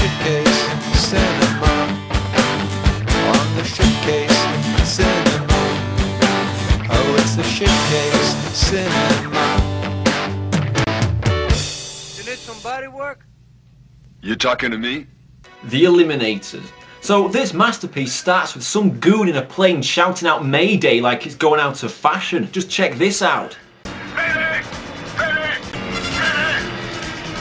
Shitcase Cinema. On the Shitcase Cinema. Oh, it's the Shitcase Cinema. You need some body work? You talking to me? The Eliminators. So this masterpiece starts with some goon in a plane shouting out Mayday like it's going out of fashion. Just check this out. Mayday! Mayday! Mayday!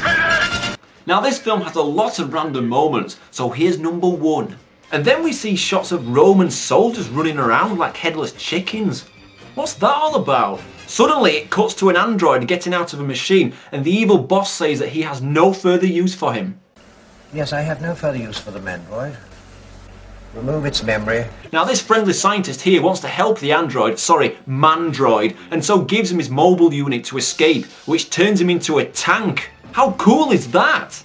Mayday! Now this film has a lot of random moments, so here's number one. And then we see shots of Roman soldiers running around like headless chickens. What's that all about? Suddenly it cuts to an android getting out of a machine and the evil boss says that he has no further use for him. Yes, I have no further use for the mandroid. Remove its memory. Now this friendly scientist here wants to help the android, sorry, mandroid, and so gives him his mobile unit to escape, which turns him into a tank. How cool is that?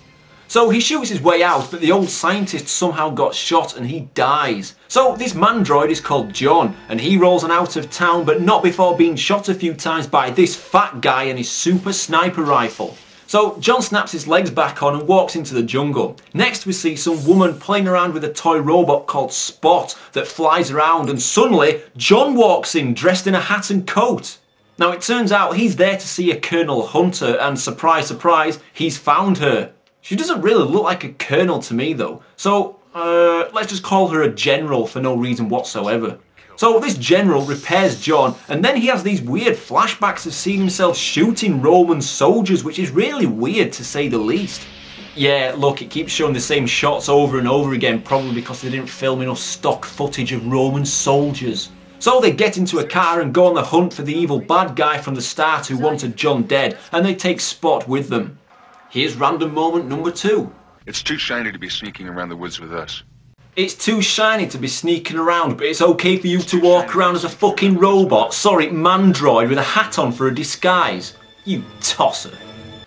So he shoots his way out, but the old scientist somehow got shot and he dies. So this mandroid is called John, and he rolls on out of town, but not before being shot a few times by this fat guy and his super sniper rifle. So John snaps his legs back on and walks into the jungle. Next we see some woman playing around with a toy robot called Spot that flies around, and suddenly John walks in dressed in a hat and coat. Now it turns out he's there to see a Colonel Hunter, and surprise surprise, he's found her. She doesn't really look like a colonel to me though, so let's just call her a general for no reason whatsoever. So this general repairs John, and then he has these weird flashbacks of seeing himself shooting Roman soldiers, which is really weird to say the least. Yeah, look, it keeps showing the same shots over and over again, probably because they didn't film enough stock footage of Roman soldiers. So they get into a car and go on the hunt for the evil bad guy from the start who wanted John dead, and they take Spot with them. Here's random moment number two. It's too shiny to be sneaking around the woods with us. It's too shiny to be sneaking around, but it's okay for you to walk around as a fucking robot, sorry, mandroid with a hat on for a disguise. You tosser.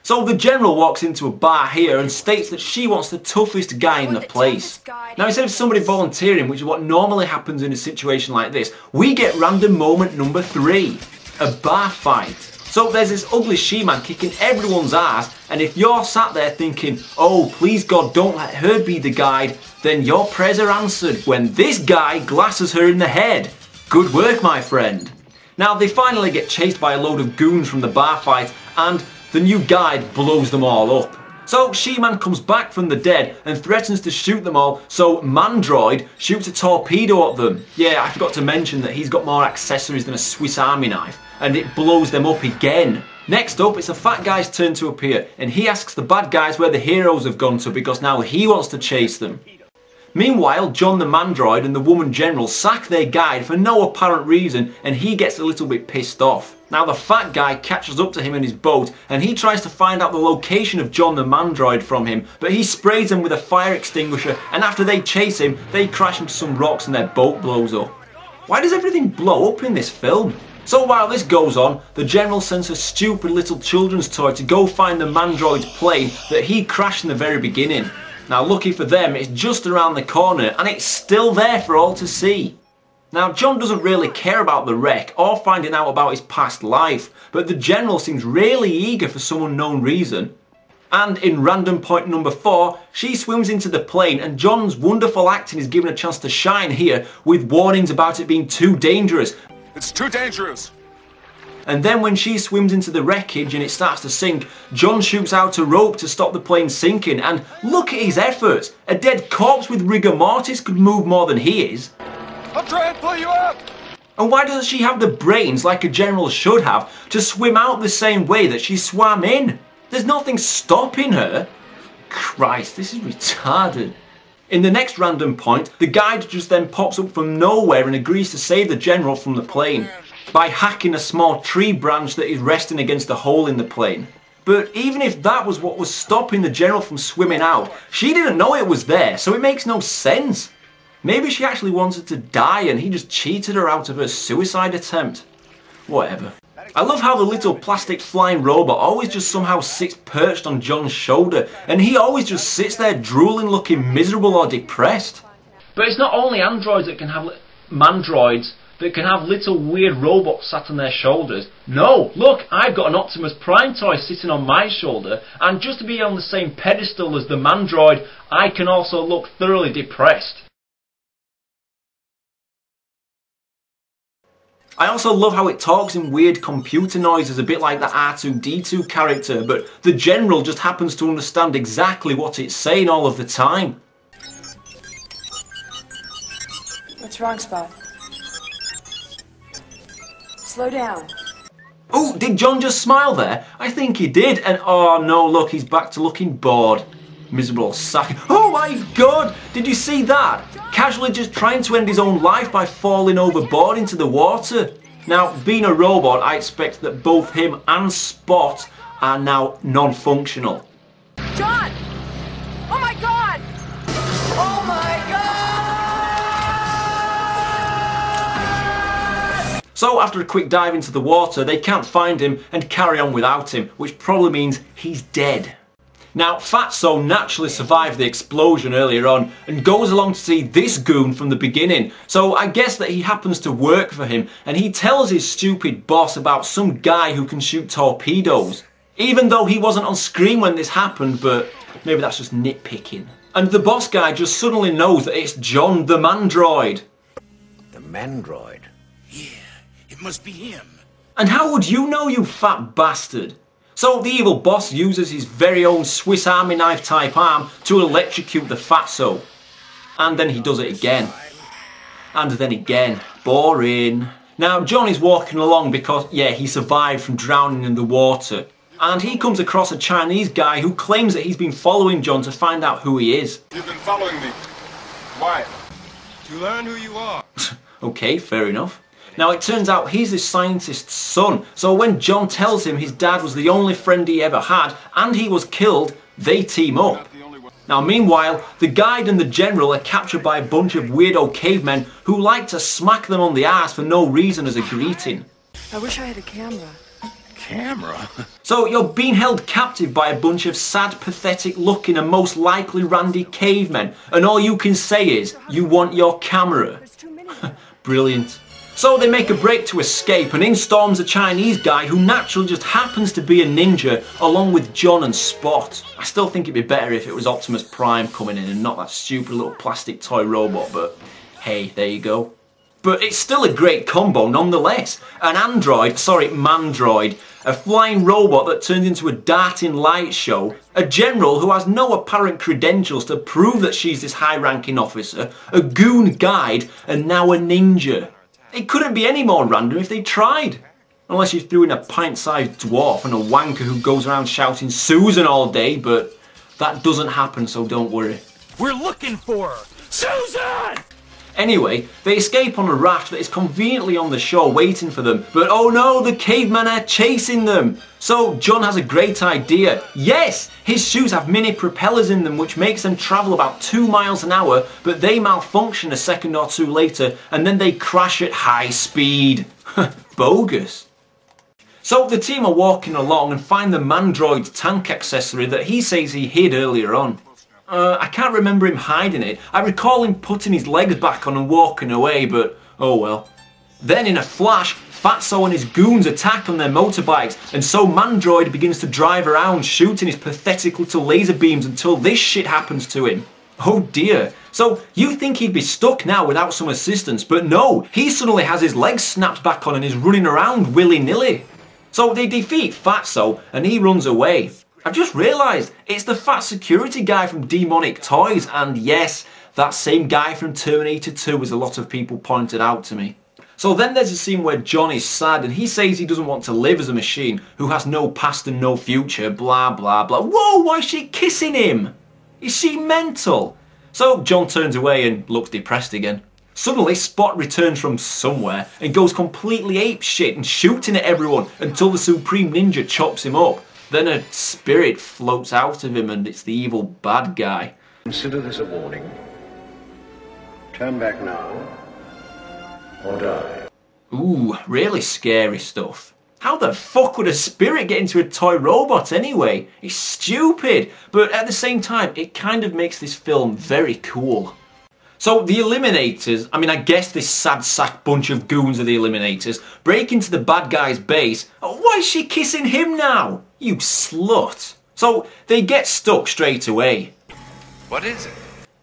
So the general walks into a bar here and states that she wants the toughest guy in the place. Now instead of somebody volunteering, which is what normally happens in a situation like this, we get random moment number three. A bar fight. So there's this ugly she-man kicking everyone's ass, and if you're sat there thinking, oh please God don't let her be the guide, then your prayers are answered when this guy glasses her in the head. Good work, my friend. Now they finally get chased by a load of goons from the bar fight, and the new guide blows them all up. So She-Man comes back from the dead and threatens to shoot them all, so Mandroid shoots a torpedo at them. Yeah, I forgot to mention that he's got more accessories than a Swiss Army knife, and it blows them up again. Next up, it's a fat guy's turn to appear, and he asks the bad guys where the heroes have gone to because now he wants to chase them. Meanwhile, John the Mandroid and the woman general sack their guide for no apparent reason, and he gets a little bit pissed off. Now the fat guy catches up to him in his boat, and he tries to find out the location of John the Mandroid from him, but he sprays them with a fire extinguisher, and after they chase him, they crash into some rocks and their boat blows up. Why does everything blow up in this film? So while this goes on, the general sends a stupid little children's toy to go find the Mandroid's plane that he crashed in the very beginning. Now lucky for them, it's just around the corner and it's still there for all to see. Now John doesn't really care about the wreck or finding out about his past life, but the general seems really eager for some unknown reason. And in random point number 4, she swims into the plane and John's wonderful acting is given a chance to shine here with warnings about it being too dangerous. It's too dangerous. And then when she swims into the wreckage and it starts to sink, John shoots out a rope to stop the plane sinking, and look at his efforts. A dead corpse with rigor mortis could move more than he is. I'll try and pull you up. And why doesn't she have the brains, like a general should have, to swim out the same way that she swam in? There's nothing stopping her. Christ, this is retarded. In the next random point, the guide just then pops up from nowhere and agrees to save the general from the plane by hacking a small tree branch that is resting against a hole in the plane. But even if that was what was stopping the general from swimming out, she didn't know it was there, so it makes no sense. Maybe she actually wanted to die and he just cheated her out of her suicide attempt. Whatever. I love how the little plastic flying robot always just somehow sits perched on John's shoulder, and he always just sits there drooling, looking miserable or depressed. But it's not only androids that can have mandroids that can have little weird robots sat on their shoulders. No, look, I've got an Optimus Prime toy sitting on my shoulder, and just to be on the same pedestal as the Mandroid, I can also look thoroughly depressed. I also love how it talks in weird computer noises, a bit like the R2-D2 character, but the General just happens to understand exactly what it's saying all of the time. What's wrong, Spot? Slow down. Oh, did John just smile there? I think he did, and oh no, look, he's back to looking bored. Miserable sack. Oh my god! Did you see that? Casually just trying to end his own life by falling overboard into the water. Now, being a robot, I expect that both him and Spot are now non-functional. John! Oh my god! Oh my god! So after a quick dive into the water, they can't find him and carry on without him, which probably means he's dead. Now, Fatso naturally survived the explosion earlier on and goes along to see this goon from the beginning. So I guess that he happens to work for him, and he tells his stupid boss about some guy who can shoot torpedoes. Even though he wasn't on screen when this happened, but maybe that's just nitpicking. And the boss guy just suddenly knows that it's John the Mandroid. The Mandroid? Yeah, it must be him. And how would you know, you fat bastard? So the evil boss uses his very own Swiss Army knife type arm to electrocute the Fatso. And then he does it again. And then again. Boring. Now John is walking along because, yeah, he survived from drowning in the water. And he comes across a Chinese guy who claims that he's been following John to find out who he is. You've been following me. Why? To learn who you are. Okay, fair enough. Now it turns out he's this scientist's son, so when John tells him his dad was the only friend he ever had and he was killed, they team up. Now meanwhile, the guide and the general are captured by a bunch of weirdo cavemen who like to smack them on the ass for no reason as a greeting. I wish I had a camera. Camera? So you're being held captive by a bunch of sad, pathetic looking and most likely randy cavemen, and all you can say is, you want your camera. Brilliant. So they make a break to escape, and in storms a Chinese guy who naturally just happens to be a ninja along with John and Spot. I still think it'd be better if it was Optimus Prime coming in and not that stupid little plastic toy robot, but hey, there you go. But it's still a great combo nonetheless. An Mandroid, a flying robot that turns into a darting light show, a general who has no apparent credentials to prove that she's this high-ranking officer, a goon guide, and now a ninja. It couldn't be any more random if they tried. Unless you threw in a pint-sized dwarf and a wanker who goes around shouting Susan all day, but that doesn't happen, so don't worry. We're looking for her! Susan! Anyway, they escape on a raft that is conveniently on the shore waiting for them, but oh no, the cavemen are chasing them! So John has a great idea. Yes! His shoes have mini propellers in them which makes them travel about 2 miles an hour, but they malfunction a second or two later and then they crash at high speed. Bogus. So the team are walking along and find the Mandroid's tank accessory that he says he hid earlier on. I can't remember him hiding it. I recall him putting his legs back on and walking away, but oh well. Then in a flash, Fatso and his goons attack on their motorbikes, and so Mandroid begins to drive around shooting his pathetic little laser beams until this shit happens to him. Oh dear. So you think he'd be stuck now without some assistance, but no, he suddenly has his legs snapped back on and is running around willy-nilly. So they defeat Fatso and he runs away. I've just realised, it's the fat security guy from Demonic Toys, and yes, that same guy from Terminator 2 as a lot of people pointed out to me. So then there's a scene where John is sad and he says he doesn't want to live as a machine who has no past and no future, blah blah blah. Whoa, why is she kissing him? Is she mental? So John turns away and looks depressed again. Suddenly Spot returns from somewhere and goes completely apeshit and shooting at everyone until the Supreme Ninja chops him up. Then a spirit floats out of him and it's the evil bad guy. Consider this a warning. Turn back now, or die. Ooh, really scary stuff. How the fuck would a spirit get into a toy robot anyway? It's stupid, but at the same time, it kind of makes this film very cool. So the Eliminators, I guess this sad sack bunch of goons are the Eliminators, break into the bad guy's base. Oh, why is she kissing him now? You slut. So they get stuck straight away. What is it?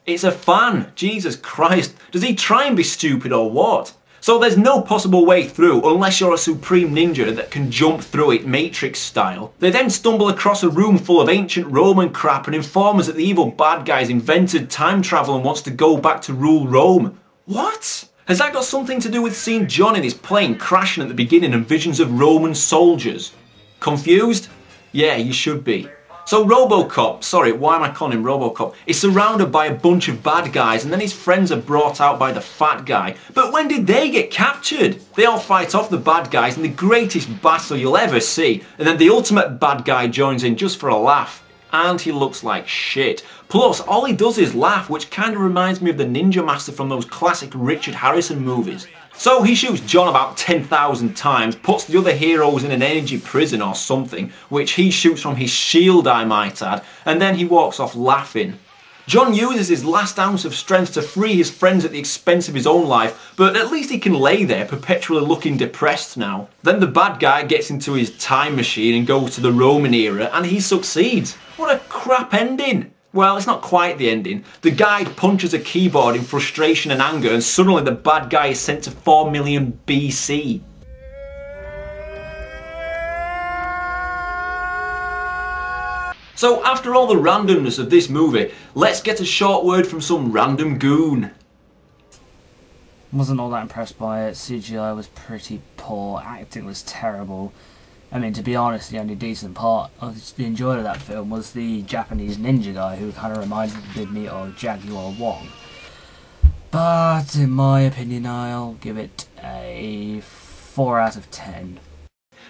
It's a fan. Jesus Christ. Does he try and be stupid or what? So there's no possible way through unless you're a supreme ninja that can jump through it Matrix style. They then stumble across a room full of ancient Roman crap and inform us that the evil bad guy's invented time travel and wants to go back to rule Rome. What? Has that got something to do with seeing John in his plane crashing at the beginning and visions of Roman soldiers? Confused? Yeah, you should be. So Robocop, sorry, why am I calling him Robocop? Is surrounded by a bunch of bad guys and then his friends are brought out by the fat guy. But when did they get captured? They all fight off the bad guys in the greatest battle you'll ever see. And then the ultimate bad guy joins in just for a laugh. And he looks like shit. Plus, all he does is laugh, which kind of reminds me of the Ninja Master from those classic Richard Harrison movies. So he shoots John about 10,000 times, puts the other heroes in an energy prison or something, which he shoots from his shield I might add, and then he walks off laughing. John uses his last ounce of strength to free his friends at the expense of his own life, but at least he can lay there perpetually looking depressed now. Then the bad guy gets into his time machine and goes to the Roman era and he succeeds. What a crap ending! Well, it's not quite the ending. The guy punches a keyboard in frustration and anger and suddenly the bad guy is sent to 4 million BC. So after all the randomness of this movie, let's get a short word from some random goon. Wasn't all that impressed by it. CGI was pretty poor, acting was terrible. To be honest, the only decent part of the enjoyment of that film was the Japanese ninja guy who kind of reminded me of Jaguar Wong. But in my opinion, I'll give it a 4 out of 10.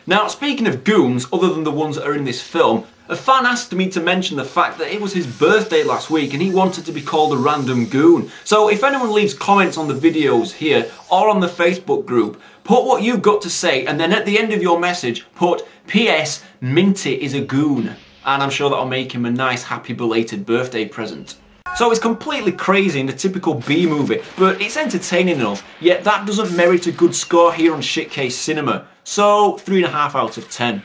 Now, speaking of goons, other than the ones that are in this film, a fan asked me to mention the fact that it was his birthday last week and he wanted to be called a random goon. So if anyone leaves comments on the videos here or on the Facebook group, put what you've got to say and then at the end of your message put PS Minty is a goon. And I'm sure that'll make him a nice happy belated birthday present. So it's completely crazy in the typical B movie, but it's entertaining enough, yet that doesn't merit a good score here on Shitcase Cinema. So 3.5 out of 10.